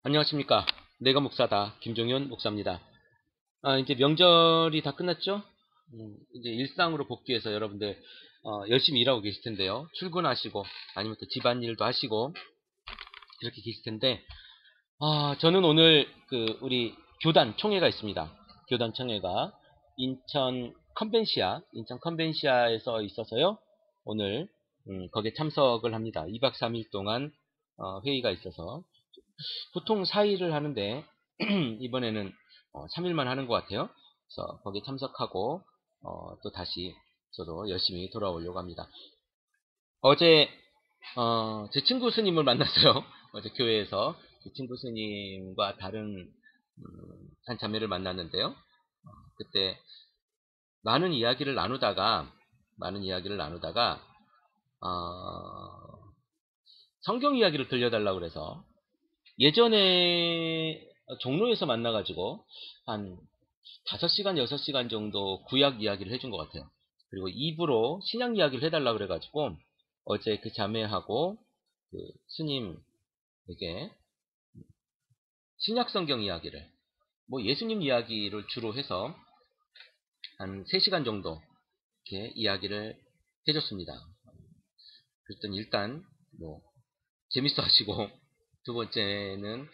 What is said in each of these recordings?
안녕하십니까. 내가 목사다. 김종윤 목사입니다. 이제 명절이 다 끝났죠? 이제 일상으로 복귀해서 여러분들, 열심히 일하고 계실 텐데요. 출근하시고, 아니면 또 집안일도 하시고, 그렇게 계실 텐데, 저는 오늘 우리 교단 총회가 있습니다. 교단 총회가 인천 컨벤시아에서 있어서요. 오늘, 거기에 참석을 합니다. 2박 3일 동안, 회의가 있어서. 보통 4일을 하는데 이번에는 3일만 하는 것 같아요. 그래서 거기에 참석하고 또 다시 저도 열심히 돌아오려고 합니다. 어제 제 친구 스님을 만났어요. 어제 교회에서 제 친구 스님과 다른 한 자매를 만났는데요. 그때 많은 이야기를 나누다가 성경 이야기를 들려달라고 그래서 예전에 종로에서 만나가지고 한 5시간, 6시간 정도 구약 이야기를 해준 것 같아요. 그리고 입으로 신약 이야기를 해달라고 그래가지고 어제 그 자매하고 그 스님에게 신약 성경 이야기를, 뭐 예수님 이야기를 주로 해서 한 3시간 정도 이렇게 이야기를 해줬습니다. 그랬더니 일단 뭐 재밌어 하시고, 두 번째는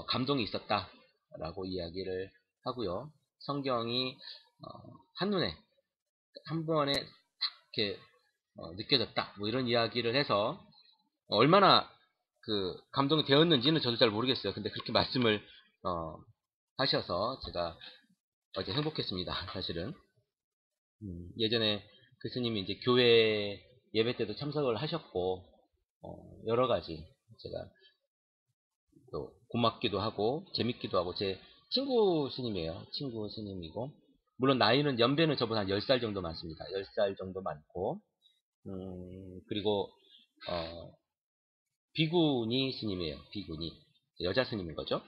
감동이 있었다라고 이야기를 하고요. 성경이 한눈에 한 번에 탁 이렇게 느껴졌다, 뭐 이런 이야기를 해서 얼마나 그 감동이 되었는지는 저도 잘 모르겠어요. 근데 그렇게 말씀을 하셔서 제가 어제 행복했습니다. 사실은 예전에 그 스님이 이제 교회 예배 때도 참석을 하셨고, 여러 가지 제가 또 고맙기도 하고 재밌기도 하고, 제 친구 스님이에요. 친구 스님이고, 물론 나이는 연배는 저보다 한 10살 정도 많습니다. 10살 정도 많고, 그리고 비구니 스님이에요. 비구니, 여자 스님인 거죠.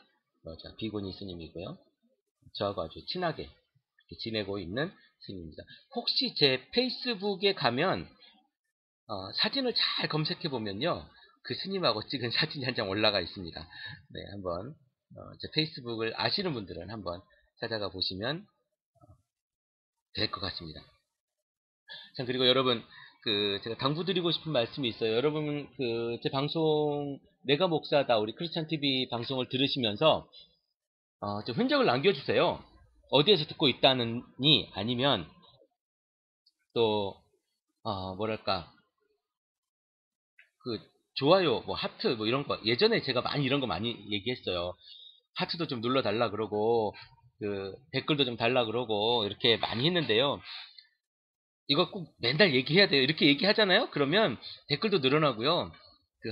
여자 비구니 스님이고요. 저하고 아주 친하게 이렇게 지내고 있는 스님입니다. 혹시 제 페이스북에 가면 사진을 잘 검색해 보면요, 그 스님하고 찍은 사진이 한 장 올라가 있습니다. 네, 한번 제 페이스북을 아시는 분들은 한번 찾아가 보시면 될 것 같습니다. 참, 그리고 여러분, 제가 당부드리고 싶은 말씀이 있어요. 여러분, 제 방송, 내가 목사다, 우리 크리스찬 TV 방송을 들으시면서 좀 흔적을 남겨주세요. 어디에서 듣고 있다느니, 아니면 또 뭐랄까, 그 좋아요, 뭐 하트, 뭐 이런 거, 예전에 제가 이런 거 많이 얘기했어요. 하트도 좀 눌러달라 그러고, 댓글도 좀 달라 그러고, 이렇게 많이 했는데요. 이거 꼭 맨날 얘기해야 돼요. 이렇게 얘기하잖아요? 그러면 댓글도 늘어나고요.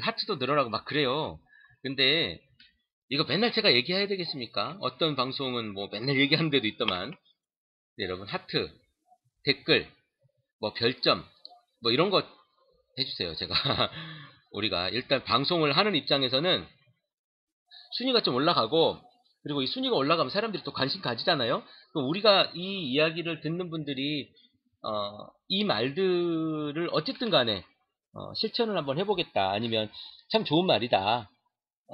하트도 늘어나고 막 그래요. 근데 이거 맨날 제가 얘기해야 되겠습니까? 어떤 방송은 뭐 맨날 얘기하는 데도 있더만. 네, 여러분, 하트, 댓글, 뭐 별점, 뭐 이런 거 해주세요. 제가 우리가 일단 방송을 하는 입장에서는 순위가 좀 올라가고, 그리고 이 순위가 올라가면 사람들이 또 관심 가지잖아요. 그럼 우리가 이 이야기를 듣는 분들이 이 말들을 어쨌든 간에 실천을 한번 해보겠다, 아니면 참 좋은 말이다,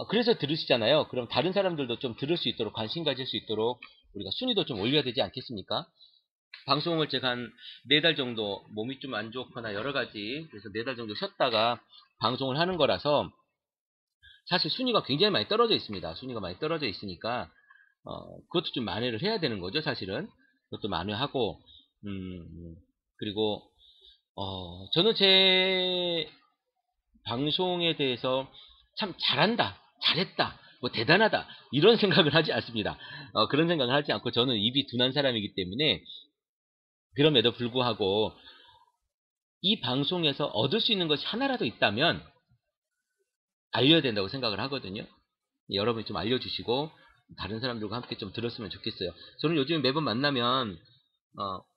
그래서 들으시잖아요. 그럼 다른 사람들도 좀 들을 수 있도록, 관심 가질 수 있도록 우리가 순위도 좀 올려야 되지 않겠습니까? 방송을 제가 한 4달 정도 몸이 좀 안 좋거나 여러 가지, 그래서 4달 정도 쉬었다가 방송을 하는 거라서 사실 순위가 굉장히 많이 떨어져 있습니다. 순위가 많이 떨어져 있으니까 그것도 좀 만회를 해야 되는 거죠, 사실은. 그것도 만회하고, 그리고 저는 제 방송에 대해서 참 잘한다, 잘했다, 뭐 대단하다, 이런 생각을 하지 않습니다. 그런 생각을 하지 않고, 저는 입이 둔한 사람이기 때문에, 그럼에도 불구하고 이 방송에서 얻을 수 있는 것이 하나라도 있다면 알려야 된다고 생각을 하거든요. 여러분이 좀 알려주시고 다른 사람들과 함께 좀 들었으면 좋겠어요. 저는 요즘 매번 만나면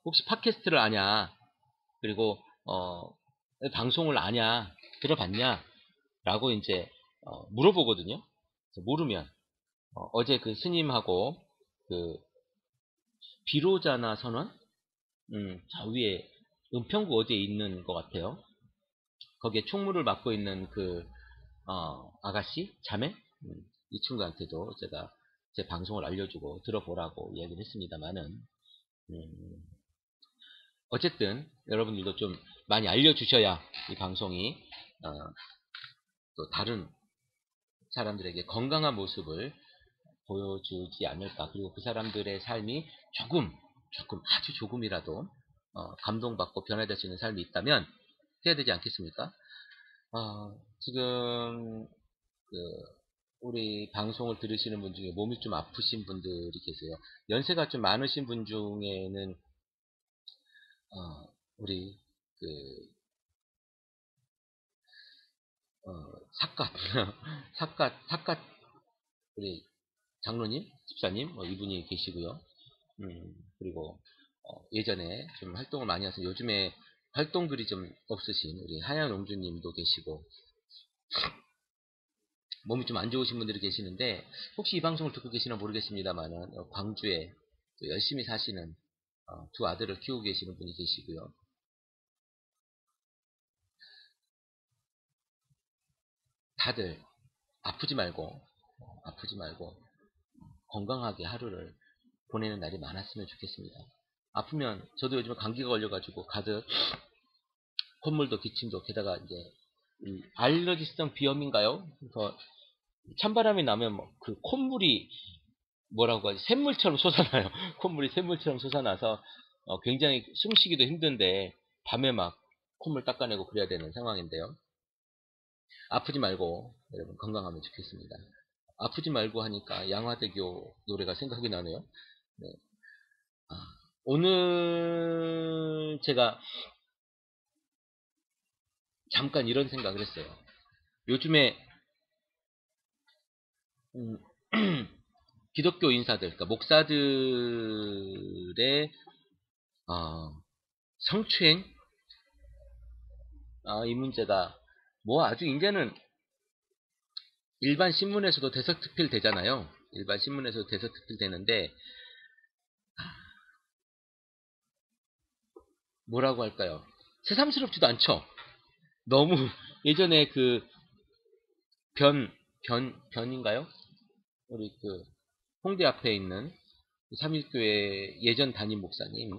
혹시 팟캐스트를 아냐, 그리고 방송을 아냐, 들어봤냐 라고 이제 물어보거든요. 모르면 어제 그 스님하고 그 비로자나 선원, 저 위에 은평구 어디에 있는 것 같아요. 거기에 총무를 맡고 있는 아가씨? 자매? 이 친구한테도 제가 제 방송을 알려주고 들어보라고 이야기를 했습니다만은, 어쨌든 여러분들도 좀 많이 알려주셔야 이 방송이 또 다른 사람들에게 건강한 모습을 보여주지 않을까. 그리고 그 사람들의 삶이 조금 아주 조금이라도 감동받고 변화될 수 있는 삶이 있다면 해야 되지 않겠습니까? 지금 우리 방송을 들으시는 분 중에 몸이 좀 아프신 분들이 계세요. 연세가 좀 많으신 분 중에는 우리 삭갓 삭갓 우리 장로님, 집사님, 이분이 계시고요. 그리고 예전에 좀 활동을 많이 하셔서 요즘에 활동글이 좀 없으신 우리 하얀옹주님도 계시고, 몸이 좀 안 좋으신 분들이 계시는데, 혹시 이 방송을 듣고 계시나 모르겠습니다만은 광주에 또 열심히 사시는 두 아들을 키우고 계시는 분이 계시고요. 다들 아프지 말고 건강하게 하루를 보내는 날이 많았으면 좋겠습니다. 아프면, 저도 요즘에 감기가 걸려가지고 가득 콧물도 기침도, 게다가 이제 알러지성 비염인가요? 그래서 찬바람이 나면 그 콧물이 뭐라고 하지? 샘물처럼 솟아나요. 콧물이 샘물처럼 솟아나서 굉장히 숨쉬기도 힘든데 밤에 막 콧물 닦아내고 그래야 되는 상황인데요. 아프지 말고 여러분 건강하면 좋겠습니다. 아프지 말고 하니까 양화대교 노래가 생각이 나네요. 네. 오늘 제가 잠깐 이런 생각을 했어요. 요즘에 기독교 인사들, 그러니까 목사들의 성추행, 이 문제가 뭐 아주 이제는 일반 신문에서도 대서특필 되잖아요. 일반 신문에서도 대서특필 되는데, 뭐라고 할까요? 새삼스럽지도 않죠. 너무 예전에 그 변인가요? 우리 홍대 앞에 있는 삼일교회 예전 담임 목사님,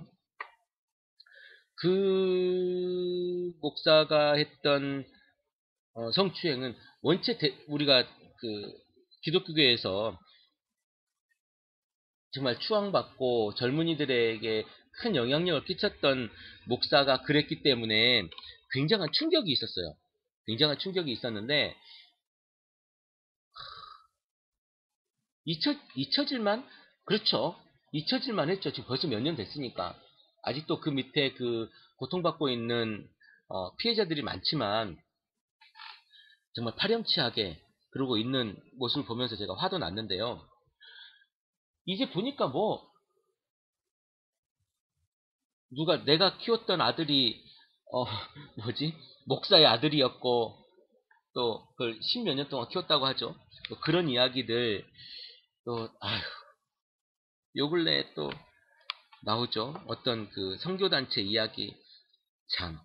그 목사가 했던 성추행은 원체 우리가 기독교계에서 정말 추앙받고 젊은이들에게 큰 영향력을 끼쳤던 목사가 그랬기 때문에 굉장한 충격이 있었어요. 굉장한 충격이 있었는데 잊혀질만, 그렇죠. 잊혀질만 했죠. 지금 벌써 몇 년 됐으니까. 아직도 그 밑에 고통받고 있는 피해자들이 많지만 정말 파렴치하게 그러고 있는 모습을 보면서 제가 화도 났는데요. 이제 보니까 내가 키웠던 아들이 목사의 아들이었고 또 그걸 10몇 년 동안 키웠다고 하죠. 또 그런 이야기들 또 요 근래에 또 나오죠. 어떤 선교단체 이야기. 참,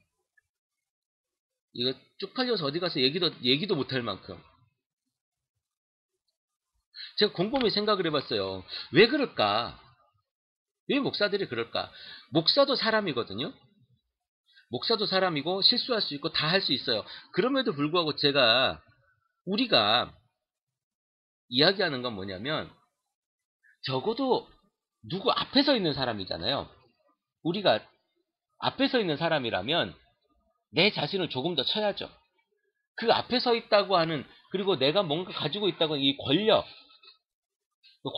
이거 쪽팔려서 어디 가서 얘기도 못할 만큼. 제가 곰곰이 생각을 해봤어요. 왜 그럴까? 왜 목사들이 그럴까? 목사도 사람이거든요. 목사도 사람이고 실수할 수 있고 다 할 수 있어요. 그럼에도 불구하고 우리가 이야기하는 건 뭐냐면, 적어도 누구 앞에 서 있는 사람이잖아요. 우리가 앞에 서 있는 사람이라면 내 자신을 조금 더 쳐야죠. 그 앞에 서 있다고 하는, 그리고 내가 뭔가 가지고 있다고 하는 이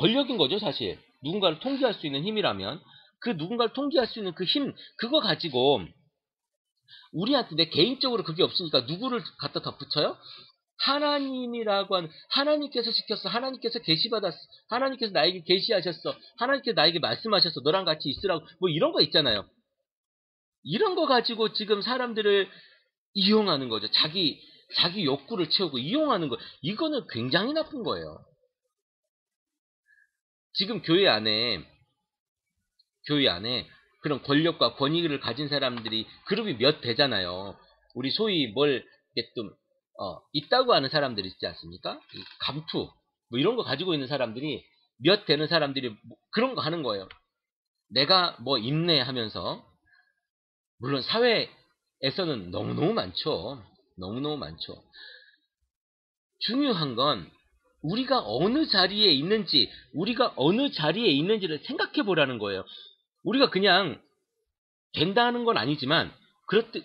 권력인 거죠, 사실. 누군가를 통제할 수 있는 힘이라면 그 누군가를 통제할 수 있는 그 힘, 그거 가지고 우리한테 내 개인적으로 그게 없으니까 누구를 갖다 덧붙여요? 하나님이라고 하는, 하나님께서 시켰어, 하나님께서 계시받았어, 하나님께서 나에게 계시하셨어, 하나님께서 나에게 말씀하셨어, 너랑 같이 있으라고, 뭐 이런 거 있잖아요. 이런 거 가지고 지금 사람들을 이용하는 거죠. 자기 욕구를 채우고 이용하는 거. 이거는 굉장히 나쁜 거예요. 지금 교회 안에 그런 권력과 권위를 가진 사람들이 그룹이 몇 되잖아요. 우리 소위 뭘 이렇게 좀 있다고 하는 사람들이 있지 않습니까? 이 감투, 뭐 이런 거 가지고 있는 사람들이 몇 되는 사람들이 뭐 그런 거 하는 거예요. 내가 뭐 인내하면서 물론 사회에서는 너무너무 많죠. 너무너무 많죠. 중요한 건 우리가 어느 자리에 있는지, 우리가 어느 자리에 있는지를 생각해 보라는 거예요. 우리가 그냥 된다는 건 아니지만,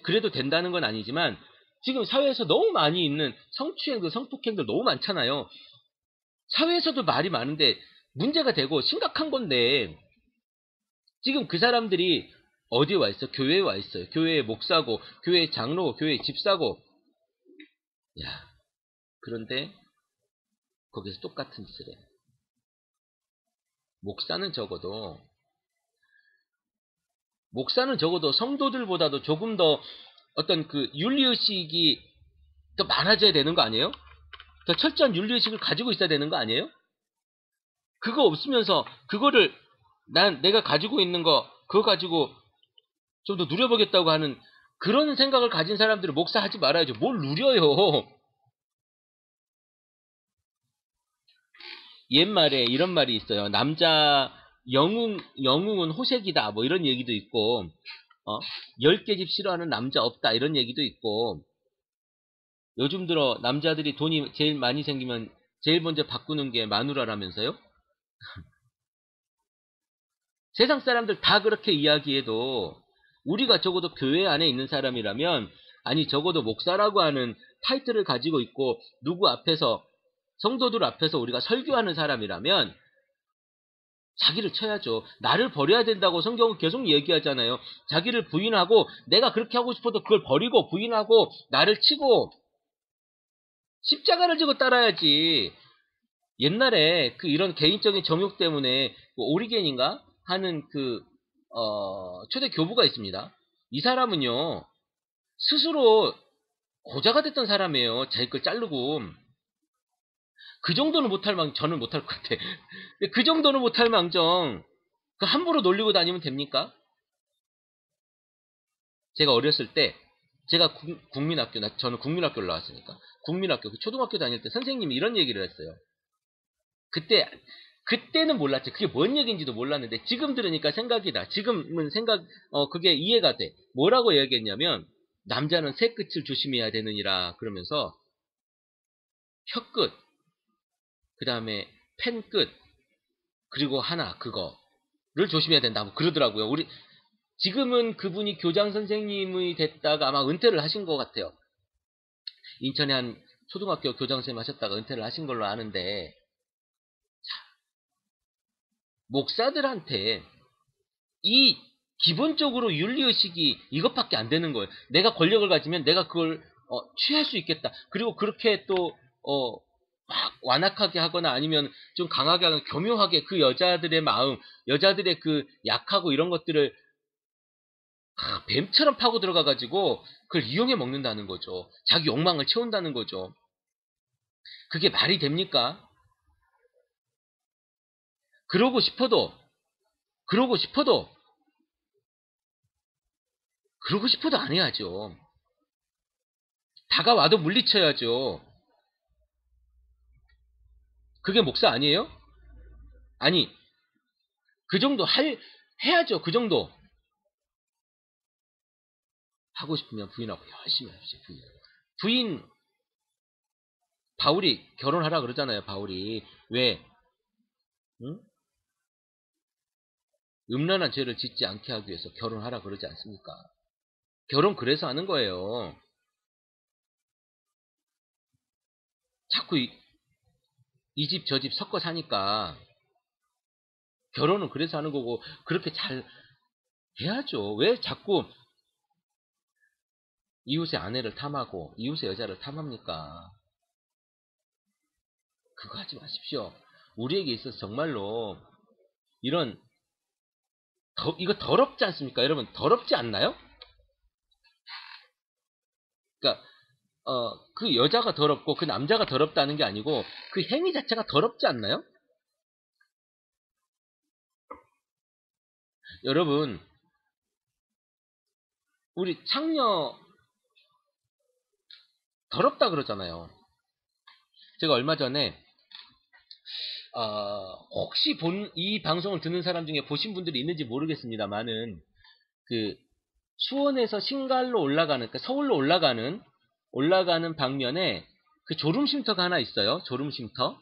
그래도 된다는 건 아니지만, 지금 사회에서 너무 많이 있는 성추행들, 성폭행들 너무 많잖아요. 사회에서도 말이 많은데 문제가 되고 심각한 건데, 지금 그 사람들이 어디에 와 있어? 교회에 와 있어요. 교회에 목사고, 교회 장로고, 교회 집사고. 야, 그런데 거기서 똑같은 짓을 해. 목사는 적어도 성도들보다도 조금 더 어떤 그 윤리의식이 더 많아져야 되는 거 아니에요? 더 철저한 윤리의식을 가지고 있어야 되는 거 아니에요? 그거 없으면서 그거를 내가 가지고 있는 거 그거 가지고 좀 더 누려보겠다고 하는 그런 생각을 가진 사람들은 목사하지 말아야죠. 뭘 누려요. 옛말에 이런 말이 있어요. 남자 영웅은 호색이다. 뭐 이런 얘기도 있고 10개 집 싫어하는 남자 없다. 이런 얘기도 있고 요즘 들어 남자들이 돈이 제일 많이 생기면 제일 먼저 바꾸는 게 마누라라면서요? 세상 사람들 다 그렇게 이야기해도 우리가 적어도 교회 안에 있는 사람이라면 아니 적어도 목사라고 하는 타이틀을 가지고 있고 누구 앞에서 성도들 앞에서 우리가 설교하는 사람이라면 자기를 쳐야죠. 나를 버려야 된다고 성경은 계속 얘기하잖아요. 자기를 부인하고 내가 그렇게 하고 싶어도 그걸 버리고 부인하고 나를 치고 십자가를 지고 따라야지. 옛날에 그 이런 개인적인 정욕 때문에 뭐 오리겐인가 하는 그 초대 교부가 있습니다. 이 사람은요 스스로 고자가 됐던 사람이에요. 자기 걸 자르고 그 정도는 못할 망 저는 못할 것 같아. 그 정도는 못할 망정 그 함부로 놀리고 다니면 됩니까? 제가 어렸을 때 제가 국민학교 저는 국민학교를 나왔으니까 국민학교 그 초등학교 다닐 때 선생님이 이런 얘기를 했어요. 그때는 몰랐지. 그게 뭔 얘기인지도 몰랐는데 지금 들으니까 생각이 나. 지금은 그게 이해가 돼. 뭐라고 얘기했냐면 남자는 새 끝을 조심해야 되느니라 그러면서 혀끝, 그 다음에 펜 끝, 그리고 하나 그거를 조심해야 된다고 그러더라고요. 지금은 그분이 교장 선생님이 됐다가 아마 은퇴를 하신 것 같아요. 인천에 한 초등학교 교장 선생님 하셨다가 은퇴를 하신 걸로 아는데 목사들한테 이 기본적으로 윤리의식이 이것밖에 안 되는 거예요. 내가 권력을 가지면 내가 그걸 취할 수 있겠다. 그리고 그렇게 또 막 완악하게 하거나 아니면 좀 강하게 하거나 교묘하게 그 여자들의 마음, 여자들의 그 약하고 이런 것들을 뱀처럼 파고 들어가가지고 그걸 이용해 먹는다는 거죠. 자기 욕망을 채운다는 거죠. 그게 말이 됩니까? 그러고 싶어도 그러고 싶어도 그러고 싶어도 안 해야죠. 다가와도 물리쳐야죠. 그게 목사 아니에요? 아니, 그 정도 해야죠. 그 정도. 하고 싶으면 부인하고 열심히 하십시오. 바울이 결혼하라 그러잖아요. 바울이. 왜? 응? 음란한 죄를 짓지 않게 하기 위해서 결혼하라 그러지 않습니까? 결혼 그래서 하는 거예요. 자꾸 이 집 저 집 섞어 사니까 결혼은 그래서 하는 거고 그렇게 잘 해야죠. 왜 자꾸 이웃의 아내를 탐하고 이웃의 여자를 탐합니까? 그거 하지 마십시오. 우리에게 있어서 정말로 이런 이거 더럽지 않습니까? 여러분 더럽지 않나요? 그러니까 그 여자가 더럽고 그 남자가 더럽다는 게 아니고 그 행위 자체가 더럽지 않나요? 여러분 우리 창녀 더럽다 그러잖아요. 제가 얼마 전에 혹시 이 방송을 듣는 사람 중에 보신 분들이 있는지 모르겠습니다만은, 그, 수원에서 신갈로 올라가는, 그러니까 서울로 올라가는 방면에 그 졸음쉼터가 하나 있어요. 졸음쉼터.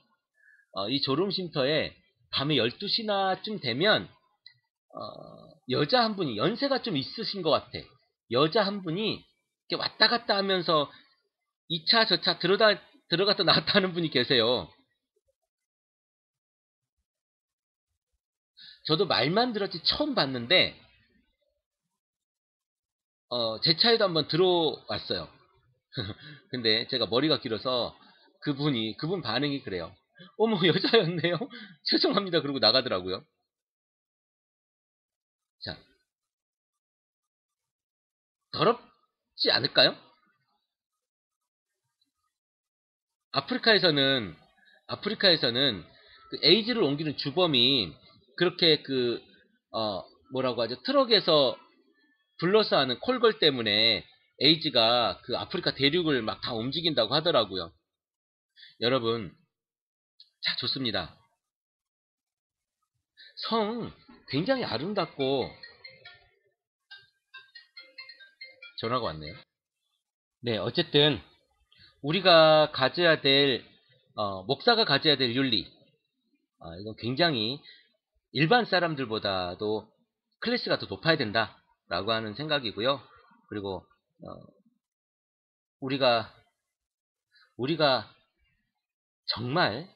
이 졸음쉼터에 밤에 12시나쯤 되면, 여자 한 분이, 연세가 좀 있으신 것 같아. 여자 한 분이 이렇게 왔다 갔다 하면서 2차, 저차 들어갔다 나왔다 하는 분이 계세요. 저도 말만 들었지 처음 봤는데, 제 차에도 한번 들어왔어요. 근데 제가 머리가 길어서 그분 반응이 그래요. 어머, 여자였네요? 죄송합니다. 그러고 나가더라고요. 자, 더럽지 않을까요? 아프리카에서는, 아프리카에서는 그 에이즈를 옮기는 주범이 그렇게 뭐라고 하죠? 트럭에서 불러서 하는 콜걸 때문에 에이즈가 그 아프리카 대륙을 막 다 움직인다고 하더라고요. 여러분, 자, 좋습니다. 성 굉장히 아름답고, 전화가 왔네요. 네, 어쨌든 우리가 가져야 될 목사가 가져야 될 윤리, 이건 굉장히 일반 사람들보다도 클래스가 더 높아야 된다라고 하는 생각이고요. 그리고 우리가 우리가 정말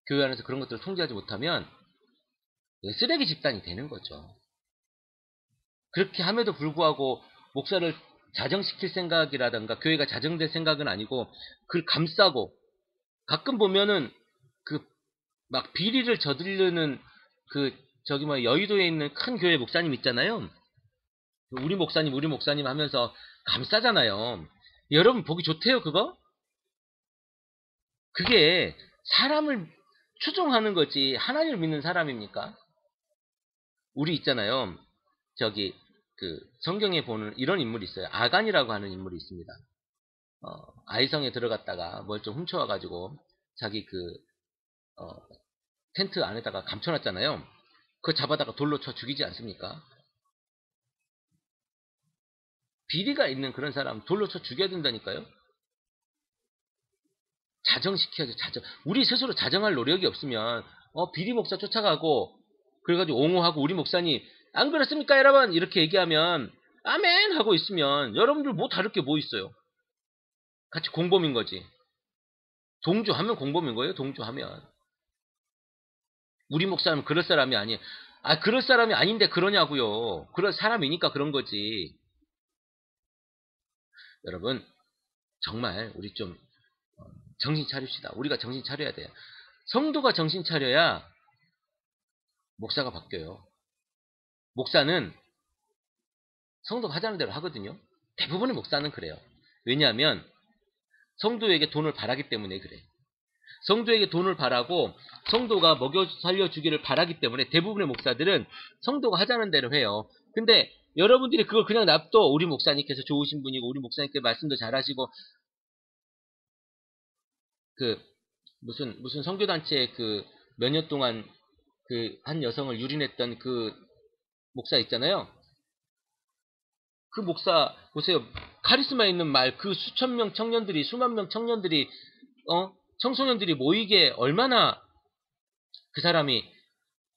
교회 안에서 그런 것들을 통제하지 못하면 쓰레기 집단이 되는 거죠. 그렇게 함에도 불구하고 목사를 자정시킬 생각이라든가 교회가 자정될 생각은 아니고 그걸 감싸고, 가끔 보면은 그 막 비리를 저지르는 여의도에 있는 큰 교회 목사님 있잖아요. 우리 목사님 하면서 감싸잖아요. 여러분 보기 좋대요, 그거? 그게 사람을 추종하는 거지 하나님을 믿는 사람입니까? 우리 있잖아요. 저기 성경에 보는 이런 인물이 있어요. 아간이라고 하는 인물이 있습니다. 아이성에 들어갔다가 뭘 좀 훔쳐와가지고 자기 텐트 안에다가 감춰놨잖아요. 그거 잡아다가 돌로 쳐 죽이지 않습니까? 비리가 있는 그런 사람 돌로 쳐 죽여야 된다니까요. 자정시켜야죠. 자정. 우리 스스로 자정할 노력이 없으면 비리 목사 쫓아가고 그래가지고 옹호하고 우리 목사님 안 그렇습니까 여러분? 이렇게 얘기하면 아멘 하고 있으면 여러분들 뭐 다를 게 뭐 있어요? 같이 공범인 거지. 동조하면 공범인 거예요. 동조하면. 우리 목사는 그럴 사람이 아니에요. 그럴 사람이 아닌데 그러냐고요. 그럴 사람이니까 그런 거지. 여러분, 정말 우리 좀 정신 차립시다. 우리가 정신 차려야 돼요. 성도가 정신 차려야 목사가 바뀌어요. 목사는 성도가 하자는 대로 하거든요. 대부분의 목사는 그래요. 왜냐하면 성도에게 돈을 바라기 때문에 그래. 성도에게 돈을 바라고 성도가 먹여 살려주기를 바라기 때문에 대부분의 목사들은 성도가 하자는 대로 해요. 근데 여러분들이 그걸 그냥 놔둬. 우리 목사님께서 좋으신 분이고 우리 목사님께 말씀도 잘하시고 무슨 선교단체 몇 년 동안 한 여성을 유린했던 목사 있잖아요. 그 목사 보세요. 카리스마 있는 말, 수천 명 청년들이, 수만 명 청년들이, 청소년들이 모이게 얼마나 그 사람이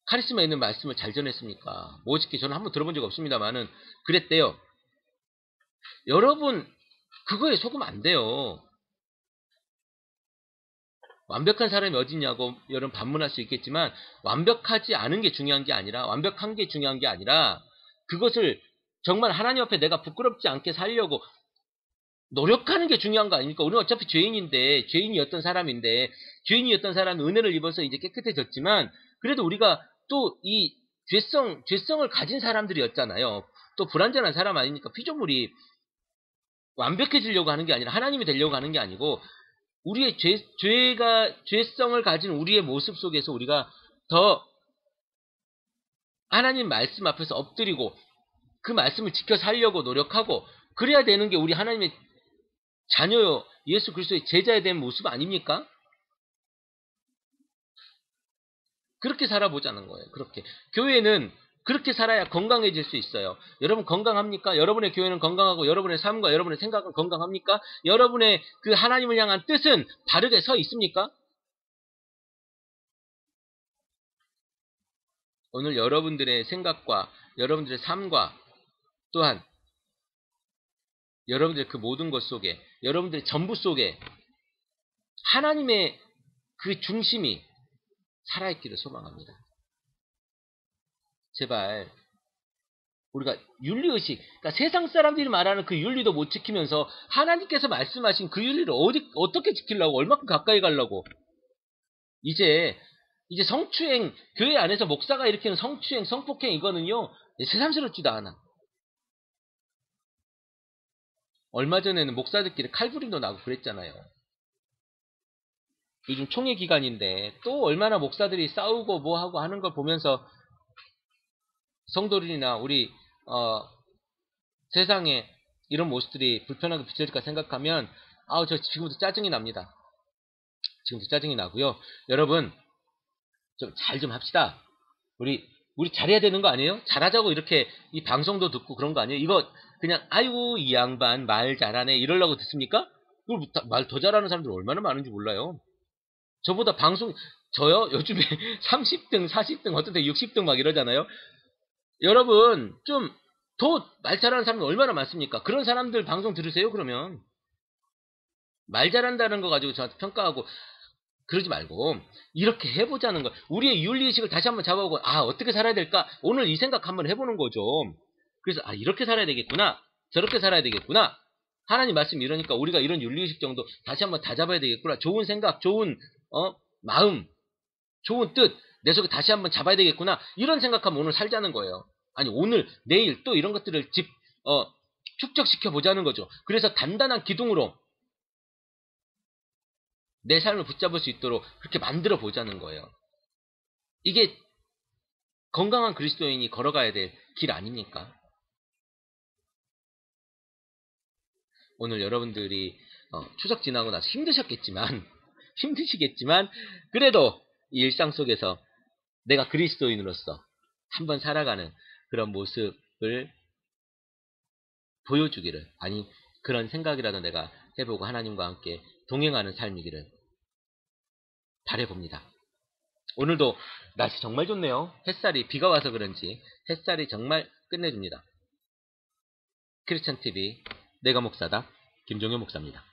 카리스마 있는 말씀을 잘 전했습니까? 멋있게 저는 한번 들어본 적 없습니다만은 그랬대요. 여러분 그거에 속으면 안 돼요. 완벽한 사람이 어딨냐고 여러분 반문할 수 있겠지만 완벽하지 않은 게 중요한 게 아니라 완벽한 게 중요한 게 아니라 그것을 정말 하나님 앞에 내가 부끄럽지 않게 살려고 노력하는 게 중요한 거 아닙니까? 우리는 어차피 죄인이었던 사람인데 죄인이었던 사람이 은혜를 입어서 이제 깨끗해졌지만 그래도 우리가 또 이 죄성을 가진 사람들이었잖아요. 또 불완전한 사람 아니니까 피조물이 완벽해지려고 하는 게 아니라 하나님이 되려고 하는 게 아니고 우리의 죄성을 가진 우리의 모습 속에서 우리가 더 하나님 말씀 앞에서 엎드리고 그 말씀을 지켜 살려고 노력하고 그래야 되는 게 우리 하나님의 자녀요 예수 그리스도의 제자에 대한 모습 아닙니까? 그렇게 살아보자는 거예요. 그렇게. 교회는 그렇게 살아야 건강해질 수 있어요. 여러분 건강합니까? 여러분의 교회는 건강하고 여러분의 삶과 여러분의 생각은 건강합니까? 여러분의 그 하나님을 향한 뜻은 바르게 서 있습니까? 오늘 여러분들의 생각과 여러분들의 삶과 또한 여러분들의 그 모든 것 속에 여러분들의 전부 속에 하나님의 그 중심이 살아있기를 소망합니다. 제발 우리가 윤리의식, 그러니까 세상 사람들이 말하는 그 윤리도 못 지키면서 하나님께서 말씀하신 그 윤리를 어떻게 지키려고, 얼마큼 가까이 가려고. 이제 성추행, 교회 안에서 목사가 일으키는 성추행, 성폭행 이거는요, 새삼스럽지도 않아. 얼마 전에는 목사들끼리 칼부림도 나고 그랬잖아요. 요즘 총회 기간인데 또 얼마나 목사들이 싸우고 뭐 하고 하는 걸 보면서 성도들이나 우리 세상에 이런 모습들이 불편하게 비춰질까 생각하면 저 지금부터 짜증이 납니다. 지금부터 짜증이 나고요. 여러분 좀 잘 좀 합시다. 우리 잘해야 되는 거 아니에요? 잘하자고 이렇게 이 방송도 듣고 그런 거 아니에요? 이거 그냥 아이고 이 양반 말 잘하네 이러려고 듣습니까? 말 더 잘하는 사람들 얼마나 많은지 몰라요. 저보다 저요? 요즘에 30등, 40등, 어떤 때 60등 막 이러잖아요. 여러분, 좀, 더 말 잘하는 사람이 얼마나 많습니까? 그런 사람들 방송 들으세요, 그러면. 말 잘한다는 거 가지고 저한테 평가하고, 그러지 말고, 이렇게 해보자는 거. 우리의 윤리의식을 다시 한번 잡아보고, 어떻게 살아야 될까? 오늘 이 생각 한번 해보는 거죠. 그래서, 이렇게 살아야 되겠구나. 저렇게 살아야 되겠구나. 하나님 말씀 이러니까 우리가 이런 윤리의식 정도 다시 한번 다 잡아야 되겠구나. 좋은 생각, 좋은, 마음, 좋은 뜻, 내 속에 다시 한번 잡아야 되겠구나. 이런 생각하면 오늘 살자는 거예요. 아니, 오늘, 내일 또 이런 것들을 축적시켜 보자는 거죠. 그래서 단단한 기둥으로 내 삶을 붙잡을 수 있도록 그렇게 만들어 보자는 거예요. 이게 건강한 그리스도인이 걸어가야 될 길 아닙니까? 오늘 여러분들이 추석 지나고 나서 힘드시겠지만 그래도 이 일상 속에서 내가 그리스도인으로서 한번 살아가는 그런 모습을 보여주기를, 아니 그런 생각이라도 내가 해보고 하나님과 함께 동행하는 삶이기를 바라봅니다. 오늘도 날씨 정말 좋네요. 비가 와서 그런지 햇살이 정말 끝내줍니다. 크리스찬TV 내가 목사다 김종현 목사입니다.